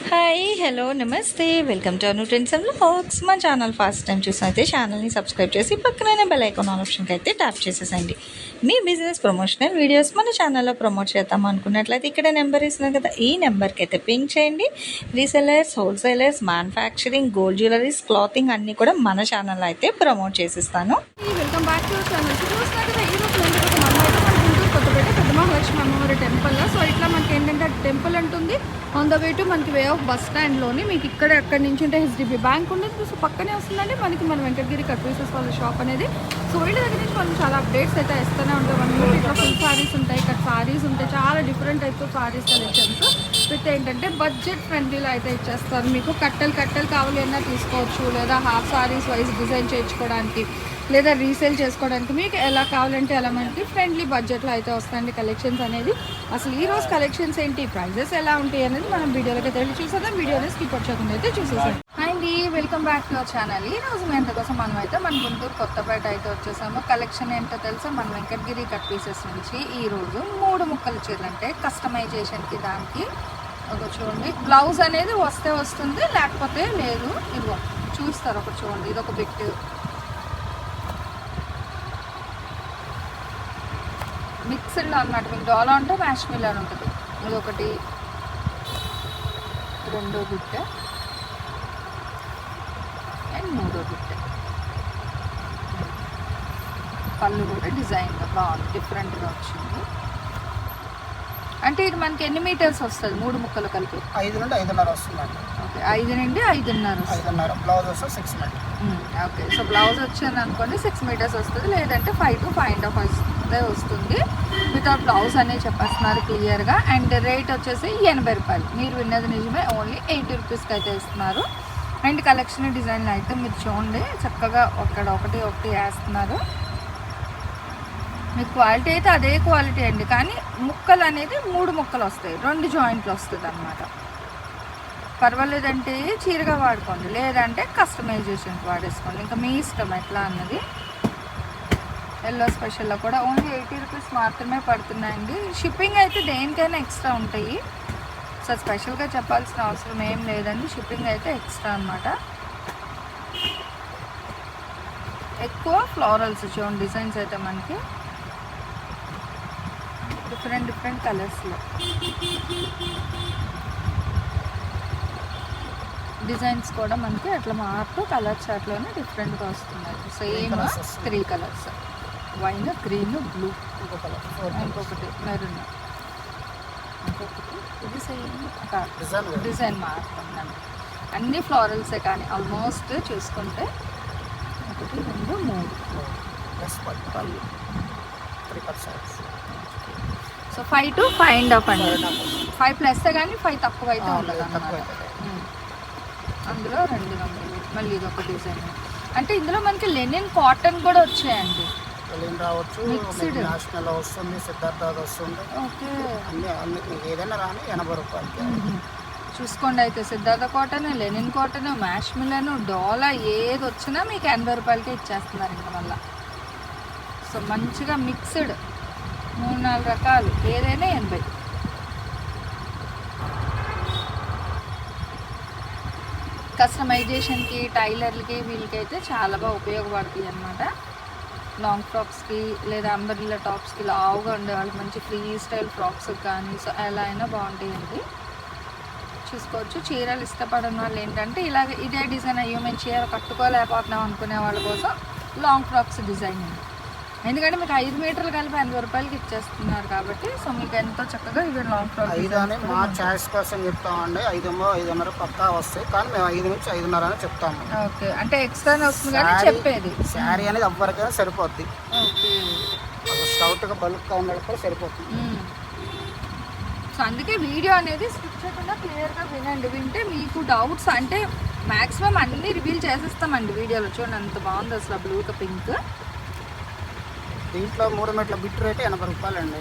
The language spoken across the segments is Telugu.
హాయ్ హలో నమస్తే welcome to Anu trends and vlogs. మా ఛానల్ ఫస్ట్ టైం చూసినైతే ఛానల్ని సబ్స్క్రైబ్ చేసి పక్కనే బెల్ ఐకాన్ ఆప్షన్కి అయితే ట్యాప్ చేసేసండి. మీ బిజినెస్ ప్రమోషనల్ వీడియోస్ మన ఛానల్లో ప్రమోట్ చేద్దాం అనుకున్నట్లయితే ఇక్కడ నెంబర్ ఇస్తున్నాం కదా, ఈ నెంబర్కి అయితే పింక్ చేయండి. Resellers, wholesalers, manufacturing, gold jewelleries, clothing అన్నీ కూడా మన ఛానల్లో అయితే ప్రమోట్ చేసిస్తాను. Welcome back to channel. చూస్తున్నారు కదా, ఈరోజు కొత్తపేట పెద్ద మహాలక్ష్మి అమ్మవారి టెంపుల్. సో ఇట్లా మనకి ఏంటంటే టెంపుల్ ఉంటుంది ఆన్ ద వే టు మనకి వే ఆఫ్ బస్ స్టాండ్లోని మీకు ఇక్కడ ఎక్కడి నుంచి ఉంటే హెచ్డిబి బ్యాంక్ ఉంటుంది. సో పక్కనే వస్తుందండి మనకి మన వెంకటగిరి కట్ పీసెస్ వాళ్ళ షాప్ అనేది. సో వీళ్ళ దగ్గర నుంచి మనం చాలా అప్డేట్స్ అయితే ఇస్తూనే ఉంటాం. మనకి ఇట్లా ఫుల్ సారీస్ ఉంటాయి, ఇక్కడ సారీస్ ఉంటాయి, చాలా different types of saris collections with ఏంటంటే బడ్జెట్ ఫ్రెండ్లీలో అయితే ఇచ్చేస్తారు. మీకు కట్టెలు కావాలి అన్నా తీసుకోవచ్చు, లేదా హాఫ్ సారీస్ వైజ్ డిజైన్ చేయించుకోవడానికి, లేదా రీసేల్ చేసుకోవడానికి మీకు ఎలా కావాలంటే అలా మనకి ఫ్రెండ్లీ బడ్జెట్లో అయితే వస్తాయండి కలెక్షన్స్ అనేది. అసలు ఈ రోజు కలెక్షన్స్ ఏంటి, ప్రైజెస్ ఎలా ఉంటాయి అనేది మనం వీడియోలోకి తెలిసి చూసేద్దాం. వీడియోని స్కిప్ వచ్చేకుండా అయితే చూసేసాం. అండి welcome back to our channel. ఈ రోజు మీ అంతకోసం మనం అయితే మన గుంటూరు కొత్తపేట అయితే వచ్చేసాము. కలెక్షన్ ఏంటో తెలుసా, మన వెంకటగిరి కట్ పీసెస్ నుంచి ఈరోజు 3 ముక్కలు చీరలు అంటే కస్టమైజేషన్కి దానికి ఒక చూడండి. బ్లౌజ్ అనేది వస్తే వస్తుంది, లేకపోతే లేదు. ఇదిగో చూస్తారు ఒకటి చూడండి, ఇది ఒక బిట్ మిక్స్డ్లో అన్నమాట. మీకు డోలా ఉంటే మ్యాష్ మిల్లర్ ఉంటుంది. ఇది ఒకటి, రెండో బిట్ అండ్ మూడో బిట్. పళ్ళు కూడా డిజైన్గా బాగుంది, డిఫరెంట్గా వచ్చింది. అంటే ఇది మనకి ఎన్ని మీటర్స్ వస్తుంది 3 ముక్కలు కలిపి? 5 నుండి 5.5 వస్తుందండి. ఓకే, 5 నుండి 5.5 5.5. బ్లౌజ్ వస్తే 6 మీటర్. ఓకే, సో బ్లౌజ్ వచ్చింది అనుకోండి 6 మీటర్స్ వస్తుంది, లేదంటే 5 to 5.5 వస్తుంది. వితౌట్ బ్లౌజ్ అనేది చెప్పేస్తున్నారు క్లియర్గా. అండ్ రేట్ వచ్చేసి 80 రూపాయలు. మీరు విన్నది నిజమే, ఓన్లీ 80 రూపీస్కి అయితే ఇస్తున్నారు. అండ్ కలెక్షన్ డిజైన్లు అయితే మీరు చూడండి చక్కగా ఒకటి వేస్తున్నారు. మీకు క్వాలిటీ అయితే అదే క్వాలిటీ అండి, కానీ ముక్కలు అనేది 3 ముక్కలు వస్తాయి, 2 జాయింట్లు వస్తుంది అన్నమాట. పర్వాలేదంటే చీరగా వాడుకోండి, లేదంటే కస్టమైజేషన్కి వాడేసుకోండి, ఇంకా మీ ఇష్టం ఎట్లా అన్నది. ఎల్లో స్పెషల్లో కూడా ఓన్లీ 80 రూపీస్ మాత్రమే పడుతున్నాయండి. షిప్పింగ్ అయితే దేనికైనా ఎక్స్ట్రా ఉంటాయి. సో స్పెషల్గా చెప్పాల్సిన అవసరం ఏం లేదండి, షిప్పింగ్ అయితే ఎక్స్ట్రా అన్నమాట. ఎక్కువ ఫ్లోరల్స్ చూడండి, డిజైన్స్ అయితే మనకి డిఫరెంట్ కలర్స్లో డిజైన్స్ కూడా మనకి అట్లా మారుతూ కలర్ చార్ట్లోనే డిఫరెంట్గా వస్తున్నాయి. Same 3 colours, wine, green, blue, ఇంకొకటి మెరూన్, ఇంకొకటి ఇది సేమ్ డిజైన్ మారుతుందండి. అన్ని ఫ్లోరల్సే కానీ ఆల్మోస్ట్ చూసుకుంటే 1, 2, 3 పళ్ళు. సో 5 to 5.5 అండి. 5 ప్లస్ కానీ 5 తక్కువ అయితే ఉండదు అన్నమాట. అందులో 200. మళ్ళీ ఇది ఒక డిజైన్. అంటే ఇందులో మనకి లెనిన్, కాటన్ కూడా వచ్చాయండి. రావచ్చు, నేషనల్ వస్తుంది, సిద్ధార్థ వస్తుంది. ఓకే, అన్ని ఏదైనా రాని 80 రూపాయలకి చూసుకోండి. అయితే సిద్ధార్థ కాటన్, లెనిన్ కాటన్, మ్యాష్ మిల్లన్, డోలా ఏది వచ్చినా మీకు 80 రూపాయలకే ఇచ్చేస్తున్నారు ఇంకా మళ్ళీ. సో మంచిగా మిక్స్డ్ 3-4 రకాలు, ఏదైనా 80. కస్టమైజేషన్కి, టైలర్లకి, వీళ్ళకైతే చాలా బాగా ఉపయోగపడుతుంది అన్నమాట. లాంగ్ ఫ్రాక్స్కి లేదా అంబరిల్లా టాప్స్కి, లావుగా ఉండే వాళ్ళకి మంచి ఫ్రీ స్టైల్ ఫ్రాక్స్ కానీ సో ఎలా అయినా బాగుంటాయండి. చూసుకోవచ్చు. చీరలు ఇష్టపడని వాళ్ళు ఏంటంటే ఇలాగ ఇదే డిజైన్, అయ్యో మేము చీర కట్టుకోలేకపోతున్నాం అనుకునే వాళ్ళ కోసం లాంగ్ ఫ్రాక్స్ డిజైన్ అండి. ఎందుకంటే మీకు 5 మీటర్లు కలిపి 80 రూపాయలకి ఇచ్చేస్తున్నారు కాబట్టి సో మీకు ఎంతో చక్కగా ఇవి లాంగ్ ఫ్రాక్. 5 అని మా చాయిస్ కోసం చెప్తామండి. 5.5 పక్కా వస్తాయి, కానీ మేము 5 నుంచి 5.5 అని చెప్తాము. ఓకే, అంటే ఎక్స్ట్రానే వస్తుంది కానీ చెప్పేది. శారీ అనేది ఎవరికైనా సరిపోద్ది. ఓకే, స్టౌట్గా బల్క్గా ఉన్నది కూడా సరిపోతుంది. సో అందుకే వీడియో అనేది స్కిప్ చేయకుండా క్లియర్గా వినండి. వింటే మీకు డౌట్స్ అంటే మ్యాక్సిమం అన్నీ రివీల్ చేసేస్తామండి వీడియోలో. చూడండి ఎంత బాగుంది అసలు, బ్లూకి పింక్. దీంట్లో 3 మీటర్ల బిట్ రేట్ 80 రూపాయలు అండి.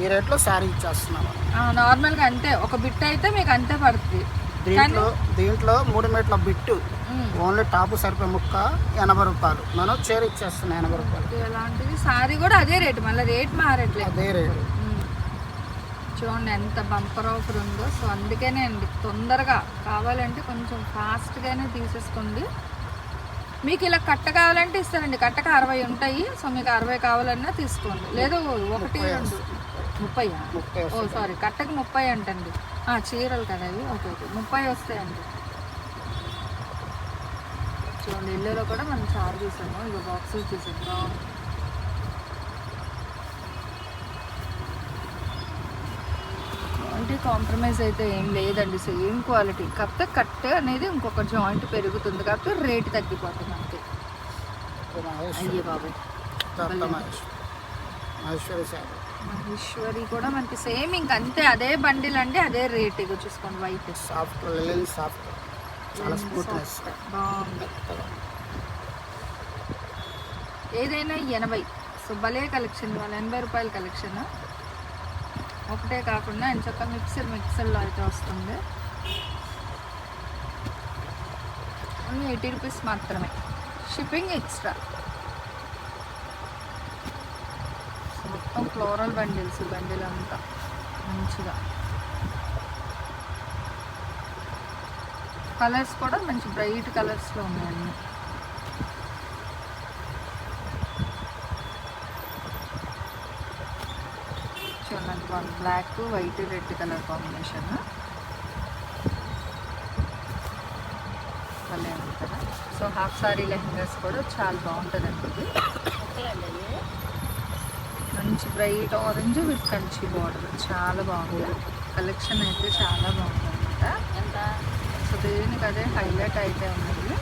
ఈ రేట్లో శారీ ఇచ్చేస్తున్నాము. నార్మల్గా అంతే, ఒక బిట్ అయితే మీకు అంతే పడుతుంది. దీంట్లో 3 మీటర్ల బిట్టు ఓన్లీ టాప్ సరిపోయే ముక్క 80 రూపాయలు. మనం చీర ఇచ్చేస్తున్నాం 80 రూపాయలు. ఎలాంటిది సారీ కూడా అదే రేటు, మళ్ళీ రేట్ మారట్లేదు, అదే రేటు. చూడండి ఎంత బంపర్ ఆఫర్ ఉందో. సో అందుకనే అండి తొందరగా కావాలంటే కొంచెం ఫాస్ట్గానే తీసేసుకోండి. మీకు ఇలా కట్ట కావాలంటే ఇస్తానండి, కట్టక 60 ఉంటాయి. సో మీకు 60 కావాలన్నా తీసుకోండి, లేదు 1 2 30. ఓ సారీ, కట్టకు 30 అంటండి. చీరలు కదా అవి. ఓకే 30 వస్తాయండి. చూడండి ఇల్లులో కూడా మనం చారు చూసాము, ఇక బాక్సెస్ చూసాం. క్వాలిటీ కాంప్రమైజ్ అయితే ఏం లేదండి, సేమ్ క్వాలిటీ. కాకపోతే కట్ అనేది ఇంకొక జాయింట్ పెరుగుతుంది, కాకపోతే రేట్ తగ్గిపోతుంది అంతే. అయ్యే బాబు మహేశ్వరి కూడా మనకి సేమ్ ఇంక అంతే, అదే బండిల్ అండి, అదే రేట్. ఇక చూసుకోండి వైట్ సాఫ్ట్ చాలా స్మూత్నెస్ బాగుంది. ఏదైనా 80. సో భలే కలెక్షన్, ఇవాళ 80 రూపాయల కలెక్షన్. ఒకటే కాకుండా ఇంకొక మిక్సర్లో అయితే వస్తుంది. ఓన్లీ 80 రూపీస్ మాత్రమే, షిప్పింగ్ ఎక్స్ట్రా. మొత్తం ఫ్లోరల్ బండిల్స్, బండిల్ అంతా మంచిగా. కలర్స్ కూడా మంచి బ్రైట్ కలర్స్లో ఉన్నాయండి. చూడండి black white red colour combination భలే ఉంది కదా. సో హాఫ్ సారీ లెహంగాస్ కూడా చాలా బాగుంటుందండి. ఇది మంచి bright orange with Kanchi border, చాలా బాగుంది కలెక్షన్ అయితే, చాలా బాగుంది అనమాట. సో దేనికి అదే హైలైట్ అయితే ఉన్నది.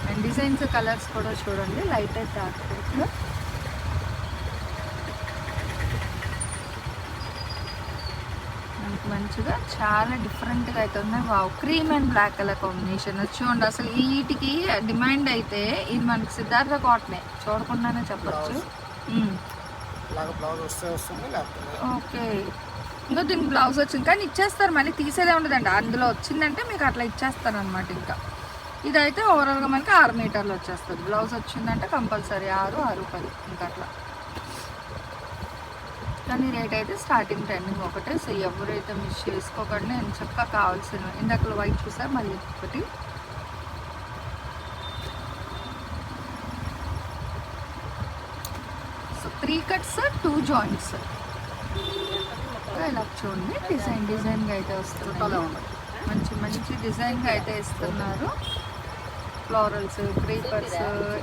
అండ్ డిజైన్స్ కలర్స్ కూడా చూడండి, లైట్ అండ్ డార్క్ టైప్లో. మనకి మంచిగా చాలా డిఫరెంట్గా అయితే ఉన్నాయి. Wow, cream and black colour combination చూడండి. అసలు వీటికి డిమాండ్ అయితే ఇది మనకి సిద్ధార్థ కాటనే, చూడకుండానే చెప్పచ్చు. ఓకే, ఇంకా దీనికి బ్లౌజ్ వచ్చింది కానీ ఇచ్చేస్తారు, మళ్ళీ తీసేదే ఉండదండి. అందులో వచ్చిందంటే మీకు అట్లా ఇచ్చేస్తారు అనమాట. ఇంకా ఇదైతే ఓవరాల్గా మనకి 6 మీటర్లు వచ్చేస్తుంది. బ్లౌజ్ వచ్చిందంటే కంపల్సరీ 6 10 ఇంకా అట్లా. కానీ రేట్ అయితే స్టార్టింగ్ ట్రెండింగ్ ఒకటే. సో ఎవరైతే మిస్ చేసుకోకండి, నేను చక్కగా కావాల్సినవి. ఇందాక వైట్ చూసారు, మళ్ళీ ఒకటి సో 3 కట్స్ 2 జాయింట్స్ ఇలా చూడండి. డిజైన్గా అయితే వస్తుంది, మంచి మంచి డిజైన్గా అయితే ఇస్తున్నారు. ఫ్లోరల్స్, క్రీపర్స్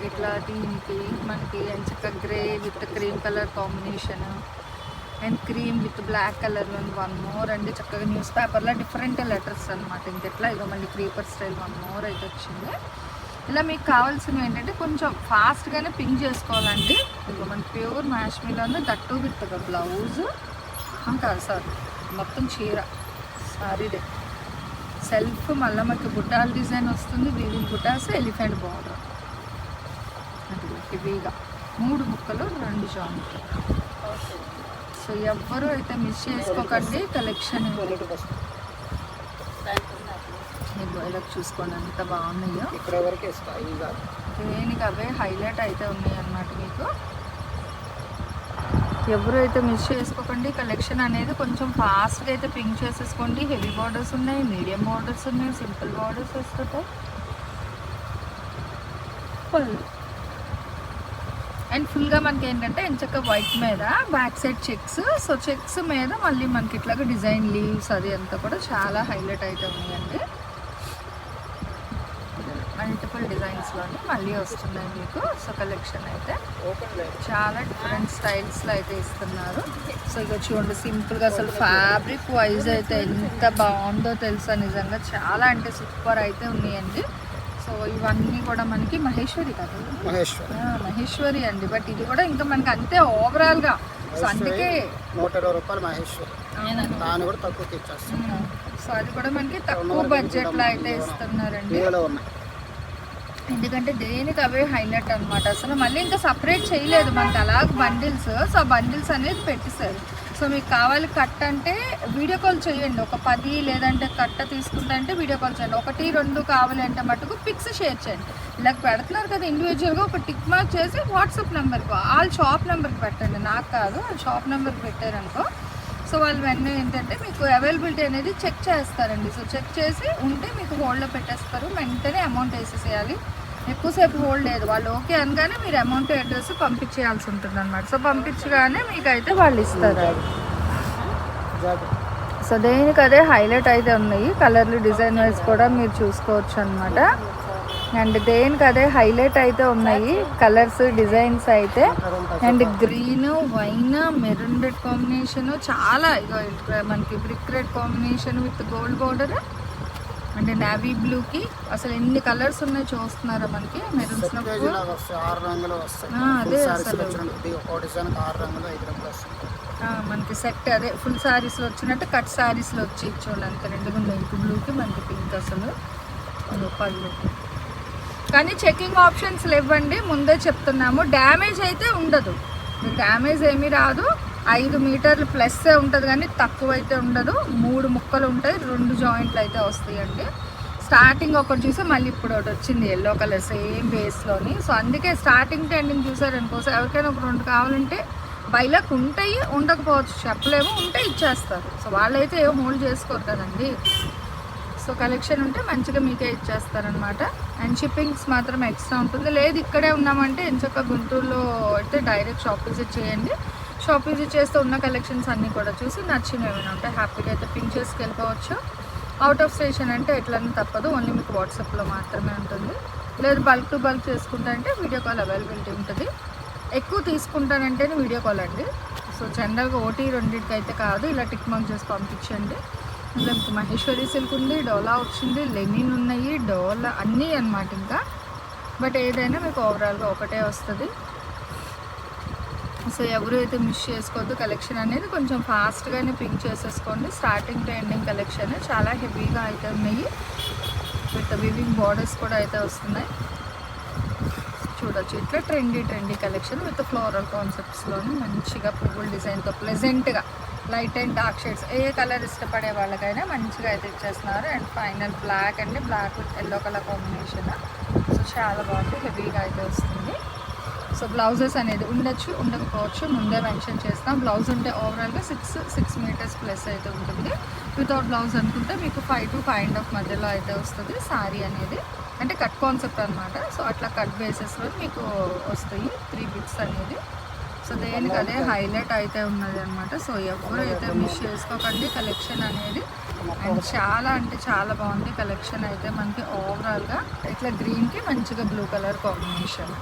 ఇట్లా. దీనికి మనకి చక్కగా grey with cream colour combination and cream with black కలర్లో 1 మోర్ అండి. చక్కగా న్యూస్ పేపర్లో డిఫరెంట్ లెటర్స్ అనమాట. ఇంకెట్లా ఇదో మళ్ళీ క్రీపర్ స్టైల్ 1 మోర్ అయితే వచ్చింది. ఇలా మీకు కావాల్సినవి ఏంటంటే కొంచెం ఫాస్ట్గానే పింక్ చేసుకోవాలండి. ఇదిగో మనకి ప్యూర్ మ్యాష్మీలోనే దట్టు విత్ బ్లౌజ్ కాదు సార్, మొత్తం చీర సారీదే సెల్ఫ్. మళ్ళీ మనకి బుట్టాల డిజైన్ వస్తుంది, వీవింగ్ బుట్టాస్, ఎలిఫెంట్ బార్డర్. అది హెవీగా 3 ముక్కలు 2 జాయింట్లు. సో ఎవ్వరూ అయితే మిస్ చేసుకోకండి కలెక్షన్. ఇలా చూసుకోండి ఎంత బాగున్నాయో. దేనికి అవే హైలైట్ అయితే ఉన్నాయి అన్నమాట. మీకు ఎవరు అయితే మిస్ చేసుకోకండి కలెక్షన్ అనేది. కొంచెం ఫాస్ట్గా అయితే పింక్ చేసేసుకోండి. హెవీ బార్డర్స్ ఉన్నాయి, మీడియం బార్డర్స్ ఉన్నాయి, సింపుల్ బార్డర్స్ వస్తుంటాయి. ఫుల్ అండ్ ఫుల్గా మనకి ఏంటంటే ఎంచక్క వైట్ మీద back side checks. So checks మీద మళ్ళీ మనకి ఇట్లాగా డిజైన్ లీవ్స్ అది అంతా కూడా చాలా హైలైట్ అయితే ఉన్నాయండి. మల్టిపుల్ డిజైన్స్లోనే మళ్ళీ వస్తున్నాయి మీకు. సో కలెక్షన్ అయితే చాలా డిఫరెంట్ స్టైల్స్లో అయితే ఇస్తున్నారు. సో ఇక చూడండి సింపుల్గా అసలు ఫ్యాబ్రిక్ వైజ్ అయితే ఎంత బాగుందో తెలుసా, నిజంగా చాలా అంటే సూపర్ అయితే ఉన్నాయండి. సో ఇవన్నీ కూడా మనకి మహేశ్వరి కదా, మహేశ్వరి అండి. బట్ ఇది కూడా ఇంకా మనకి అంతే ఓవరాల్గా. సో అందుకే 120 రూపాయలు మహేశ్వరి, దాన్ని కూడా తక్కువకి ఇచ్చేస్తాం. సో అది కూడా మనకి తక్కువ బడ్జెట్లో అయితే ఇస్తున్నారండి. ఎందుకంటే దేనికి అవే హైలైట్ అనమాట. అసలు మళ్ళీ ఇంకా సపరేట్ చేయలేదు మనకి అలాగ బండిల్స్. సో బండిల్స్ అనేది పెట్టేశారు. సో మీకు కావాలి కట్ అంటే వీడియో కాల్ చేయండి. ఒక 10 లేదంటే కట్ట తీసుకుంటా అంటే వీడియో కాల్ చేయండి. 1 2 కావాలి అంటే మటుకు పిక్స్ షేర్ చేయండి. ఇలా పెడుతున్నారు కదా ఇండివిజువల్గా ఒక టిక్ మార్క్ చేసి వాట్సాప్ నెంబర్కి, వాళ్ళ షాప్ నెంబర్కి పెట్టండి, నాకు కాదు. వాళ్ళ షాప్ నెంబర్కి పెట్టారనుకో సో వాళ్ళు వెంటనే ఏంటంటే మీకు అవైలబిలిటీ అనేది చెక్ చేస్తారండి. సో చెక్ చేసి ఉంటే మీకు హోల్డ్లో పెట్టేస్తారు, వెంటనే అమౌంట్ వేసేసేయాలి. ఎక్కువసేపు హోల్డ్ లేదు, వాళ్ళు ఓకే అనగానే మీరు అమౌంట్ అడ్రస్ పంపించేయాల్సి ఉంటుంది అనమాట. సో పంపించగానే మీకైతే వాళ్ళు ఇస్తారు అది. సో దేనికి అదే హైలైట్ అయితే ఉన్నాయి, కలర్లు డిజైన్ వైజ్ కూడా మీరు చూసుకోవచ్చు అనమాట. అండ్ దేనికి అదే హైలైట్ అయితే ఉన్నాయి కలర్స్ డిజైన్స్ అయితే. And green, wine, maroon red combination, చాలా ఇగో మనకి brick red combination with gold border అంటే నావీ బ్లూకి అసలు ఎన్ని కలర్స్ ఉన్నాయి చూస్తున్నారా మనకి. మెరూన్స్ అదే అసలు మనకి సెట్ అదే ఫుల్ శారీస్లో వచ్చినట్టు కట్ శారీస్లో వచ్చి చూడండి అంత రెండుగా ఇంక్ బ్లూకి మనకి పింక్ అసలు పళ్ళు. కానీ చెకింగ్ ఆప్షన్స్ ఇవ్వండి, ముందే చెప్తున్నాము. డ్యామేజ్ అయితే ఉండదు, మీకు డ్యామేజ్ ఏమీ రాదు. 5 మీటర్లు ప్లస్ ఉంటుంది కానీ తక్కువ అయితే ఉండదు. 3 ముక్కలు ఉంటాయి, 2 జాయింట్లు అయితే వస్తాయండి. స్టార్టింగ్ ఒకటి చూసి మళ్ళీ ఇప్పుడు ఒకటి వచ్చింది ఎల్లో కలర్ సేమ్ బేస్లోని. సో అందుకే స్టార్టింగ్ టు ఎండింగ్ చూసారనుకో, ఎవరికైనా ఒక 2 కావాలంటే బైలక్ ఉంటాయి, ఉండకపోవచ్చు చెప్పలేము, ఉంటే ఇచ్చేస్తారు. సో వాళ్ళైతే ఏం హోల్డ్ చేసుకోరు కదండి. సో కలెక్షన్ ఉంటే మంచిగా మీకే ఇచ్చేస్తారనమాట. అండ్ షిప్పింగ్స్ మాత్రం ఎక్స్ట్రా ఉంటుంది. లేదు ఇక్కడే ఉన్నామంటే ఎంచక్క గుంటూరులో అయితే డైరెక్ట్ షాప్ విజిట్ చేయండి. షాప్ విజిట్ చేస్తే ఉన్న కలెక్షన్స్ అన్నీ కూడా చూసి నచ్చినవి ఏమైనా ఉంటే హ్యాపీగా అయితే పింక్ చేసుకు వెళ్ళిపోవచ్చు. అవుట్ ఆఫ్ స్టేషన్ అంటే ఎట్లన్నా తప్పదు, ఓన్లీ మీకు వాట్సాప్లో మాత్రమే ఉంటుంది. లేదు బల్క్ టు బల్క్ చేసుకుంటారంటే వీడియో కాల్ అవైలబిలిటీ ఉంటుంది. ఎక్కువ తీసుకుంటానంటేనే వీడియో కాల్ అండి. సో జనరల్గా ఓటీ రెండింటికి అయితే కాదు, ఇలా టిక్ మార్క్ చేసి పంపించండి. ఇంకా మీకు మహేశ్వరి సిల్క్ ఉంది, డోలా వచ్చింది, లెనిన్ ఉన్నాయి, డోలా అన్నీ అన్నమాట ఇంకా. బట్ ఏదైనా మీకు ఓవరాల్గా ఒకటే వస్తుంది. సో ఎవరు అయితే మిస్ చేసుకోవద్దు. కలెక్షన్ అనేది కొంచెం ఫాస్ట్గానే పింక్ చేసేసుకోండి. స్టార్టింగ్ టు ఎండింగ్ కలెక్షన్ చాలా హెవీగా అయితే ఉన్నాయి, విత్ వివింగ్ బార్డర్స్ కూడా అయితే వస్తున్నాయి. చూడొచ్చు ఇట్లా ట్రెండీ కలెక్షన్ విత్ ఫ్లోరల్ కాన్సెప్ట్స్లోని మంచిగా పువ్వుల డిజైన్తో ప్లెజెంట్గా లైట్ అండ్ డార్క్ షేడ్స్ ఏ కలర్ ఇష్టపడే వాళ్ళకైనా మంచిగా అయితే ఇచ్చేస్తున్నారు. అండ్ ఫైనల్ బ్లాక్ అండి, black with yellow colour combination. So చాలా బాగుంది, హెవీగా అయితే వస్తుంది. సో బ్లౌజెస్ అనేది ఉండొచ్చు, ఉండకపోవచ్చు, ముందే మెన్షన్ చేస్తాం. బ్లౌజ్ ఉంటే ఓవరాల్గా 6 మీటర్స్ ప్లస్ అయితే ఉంటుంది. వితౌట్ బ్లౌజ్ అనుకుంటే మీకు 5 to 5.5 మధ్యలో అయితే వస్తుంది శారీ అనేది. అంటే కట్ కాన్సెప్ట్ అనమాట. సో అట్లా కట్ బేసెస్లో మీకు వస్తాయి 3 బిట్స్ అనేది. సో దేనికి అదే హైలైట్ అయితే ఉన్నది అనమాట. సో ఎవరు అయితే మిస్ చేసుకోకండి కలెక్షన్ అనేది. అండ్ చాలా అంటే చాలా బాగుంది కలెక్షన్ అయితే మనకి ఓవరాల్గా. ఇట్లా గ్రీన్కి మంచిగా బ్లూ కలర్ కాంబినేషన్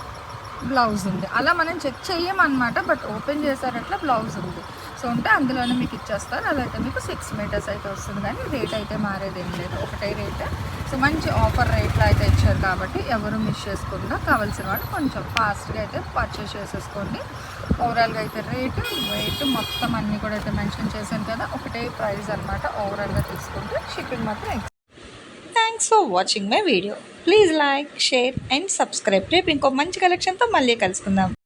బ్లౌజ్ ఉంది. అలా మనం చెక్ చెయ్యమన్నమాట, బట్ ఓపెన్ చేశారట్లా బ్లౌజ్ ఉంది. సో ఉంటే అందులోనే మీకు ఇచ్చేస్తారు. అలా అయితే మీకు 6 మీటర్స్ అయితే వస్తుంది, కానీ రేట్ అయితే మారేది ఏం లేదు, ఒకటే రేట్. సో మంచి ఆఫర్ రేట్లో అయితే ఇచ్చారు కాబట్టి ఎవరు మిస్ చేసుకుండా కావాల్సిన వాళ్ళు కొంచెం ఫాస్ట్గా అయితే పర్చేస్ చేసేసుకోండి. ఓవరాల్గా అయితే వెయిట్ మొత్తం అన్నీ కూడా అయితే మెన్షన్ చేశాను కదా, ఒకటే ప్రైస్ అనమాట. ఓవరాల్గా తీసుకుంటే షిప్పింగ్ మాత్రం. Thanks for watching my video. Please like, share and subscribe. రేపు ఇంకో మంచి కలెక్షన్తో మళ్ళీ కలుసుకుందాం.